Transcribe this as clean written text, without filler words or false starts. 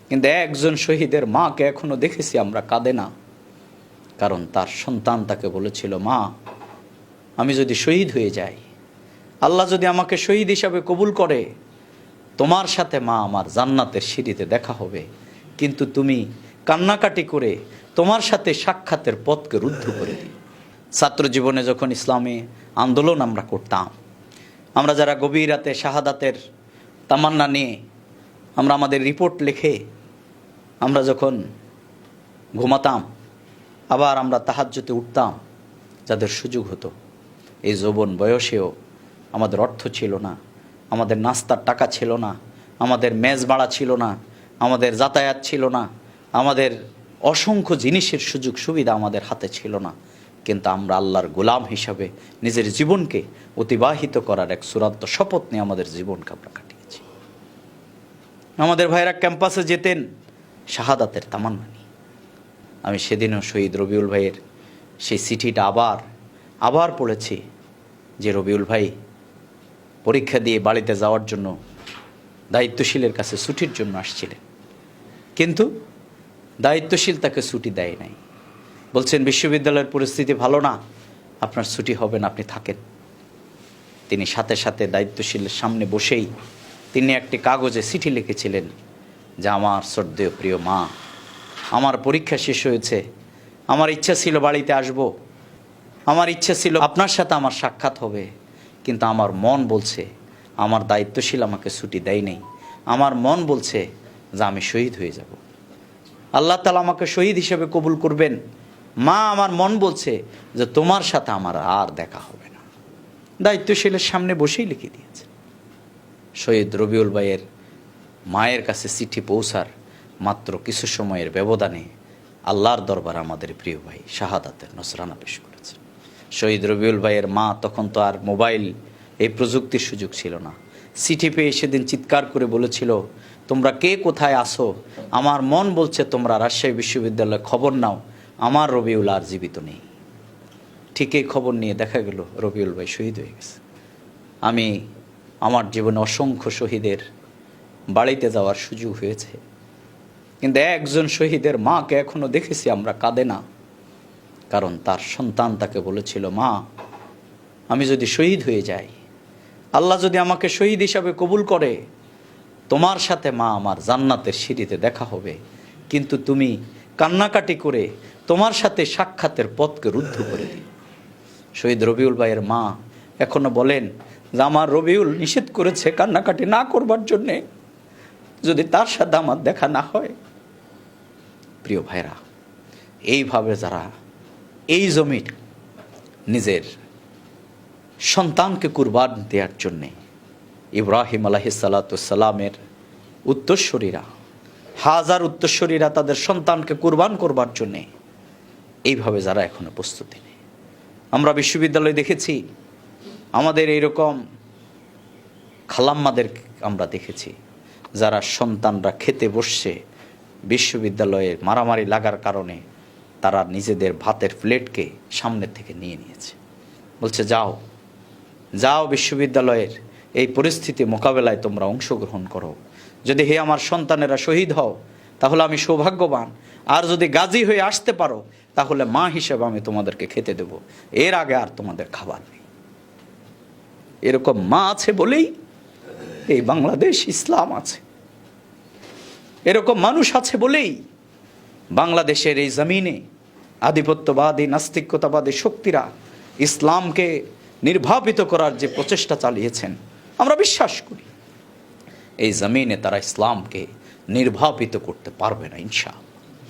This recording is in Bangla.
কিন্তু একজন শহীদের মাকে এখনো দেখেছি আমরা, কাঁদে না। কারণ তার সন্তান তাকে বলেছিল, মা আমি যদি শহীদ হয়ে যাই, আল্লাহ যদি আমাকে শহীদ হিসাবে কবুল করে, তোমার সাথে মা আমার জান্নাতের সিঁড়িতে দেখা হবে, কিন্তু তুমি কান্নাকাটি করে তোমার সাথে সাক্ষাতের পথকে রুদ্ধ করে দিই। ছাত্র জীবনে যখন ইসলামী আন্দোলন আমরা করতাম, আমরা যারা গভীর রাতে শাহাদাতের তামান্না নিয়ে আমরা আমাদের রিপোর্ট লিখে আমরা যখন ঘুমাতাম, আবার আমরা তাহাজ্জুদে উঠতাম, যাদের সুযোগ হতো, এই যৌবন বয়সেও আমাদের অর্থ ছিল না, আমাদের নাস্তার টাকা ছিল না, আমাদের মেজ ভাড়া ছিল না, আমাদের যাতায়াত ছিল না, আমাদের অসংখ্য জিনিসের সুযোগ সুবিধা আমাদের হাতে ছিল না, কিন্তু আমরা আল্লাহর গোলাম হিসাবে নিজের জীবনকে অতিবাহিত করার এক চূড়ান্ত শপথ নিয়ে আমাদের জীবনকে আমরা কাটিয়েছি। আমাদের ভাইরা ক্যাম্পাসে যেতেন শাহাদাতের তামান্না নিয়ে। আমি সেদিনও শহীদ রবিউল ভাইয়ের সেই চিঠিটা আবার পড়েছি, যে রবিউল ভাই পরীক্ষা দিয়ে বাড়িতে যাওয়ার জন্য দায়িত্বশীলের কাছে ছুটির জন্য আসছিলেন, কিন্তু দায়িত্বশীল তাকে ছুটি দেয় নাই। বলছেন বিশ্ববিদ্যালয়ের পরিস্থিতি ভালো না, আপনার ছুটি হবে না, আপনি থাকেন। তিনি সাথে সাথে দায়িত্বশীলের সামনে বসেই তিনি একটি কাগজে চিঠি লিখেছিলেন যে, আমার শ্রদ্ধেয় প্রিয় মা, আমার পরীক্ষা শেষ হয়েছে, আমার ইচ্ছা ছিল বাড়িতে আসব, আমার ইচ্ছা ছিল আপনার সাথে আমার সাক্ষাৎ হবে, কিন্তু আমার মন বলছে, আমার দায়িত্বশীল আমাকে ছুটি দেয় নেই, আমার মন বলছে যে আমি শহীদ হয়ে যাব, আল্লাহ তাআলা আমাকে শহীদ হিসেবে কবুল করবেন। মা, আমার মন বলছে যে তোমার সাথে আমার আর দেখা হবে না। দায়িত্বশীলের সামনে বসেই লিখে দিয়েছে। শহীদ রবিউল ভাইয়ের মায়ের কাছে চিঠি পৌঁছার মাত্র কিছু সময়ের ব্যবধানে আল্লাহর দরবার আমাদের প্রিয় ভাই শাহাদাতের নসরানা পেশ করেছে। শহীদ রবিউল ভাইয়ের মা তখন তো আর মোবাইল, এই প্রযুক্তির সুযোগ ছিল না। চিঠি পেয়ে সেদিন চিৎকার করে বলেছিল, তোমরা কে কোথায় আসো, আমার মন বলছে তোমরা রাজশাহী বিশ্ববিদ্যালয়ে খবর নাও, আমার রবিউল আর জীবিত নেই। ঠিক এই খবর নিয়ে দেখা গেল রবিউল ভাই শহীদ হয়ে গেছে। আমি আমার জীবনে অসংখ্য শহীদের বাড়িতে যাওয়ার সুযোগ হয়েছে, কিন্তু একজন শহীদের মাকে এখনো দেখেছি আমরা, কাঁদে না। কারণ তার সন্তান তাকে বলেছিল, মা আমি যদি শহীদ হয়ে যাই, আল্লাহ যদি আমাকে শহীদ হিসাবে কবুল করে, তোমার সাথে মা আমার জান্নাতের সিঁড়িতে দেখা হবে, কিন্তু তুমি কান্নাকাটি করে তোমার সাথে সাক্ষাতের পথকে রুদ্ধ করে দিও। শহীদ রবিউল ভাইয়ের মা এখনো বলেন যে, আমার রবিউল নিষেধ করেছে কান্নাকাটি না করবার জন্যে, যদি তার সাথে আমার দেখা না হয়। প্রিয় ভাইরা, এইভাবে যারা এই জমির নিজের সন্তানকে কুরবান দেওয়ার জন্যে, ইব্রাহিম আলাইহিসসালামের উত্তরসূরিরা, হাজার উত্তরসূরিরা তাদের সন্তানকে কুরবান করবার জন্যে এইভাবে যারা এখনো প্রস্তুতি নেয়। আমরা বিশ্ববিদ্যালয়ে দেখেছি, আমাদের এইরকম খালাম্মাদের আমরা দেখেছি, যারা সন্তানরা খেতে বসছে, বিশ্ববিদ্যালয়ে মারামারি লাগার কারণে তারা নিজেদের ভাতের প্লেটকে সামনের থেকে নিয়ে নিয়েছে। বলছে, যাও যাও বিশ্ববিদ্যালয়ের এই পরিস্থিতি মোকাবেলায় তোমরা অংশগ্রহণ করো, যদি হে আমার সন্তানেরা শহীদ হও তাহলে আমি সৌভাগ্যবান, আর যদি গাজী হয়ে আসতে পারো তাহলে মা হিসেবে আমি তোমাদেরকে খেতে দেব, এর আগে আর তোমাদের খাবার নেই। এরকম মা আছে বলেই এই বাংলাদেশ ইসলাম আছে, এরকম মানুষ আছে বলেই বাংলাদেশের এই জমিনে আধিপত্যবাদী নাস্তিকতাবাদী শক্তিরা ইসলামকে নির্বাপিত করার যে প্রচেষ্টা চালিয়েছেন, আমরা বিশ্বাস করি এই জমিনে তারা ইসলামকে নির্বাপিত করতে পারবে না ইনশাআল্লাহ।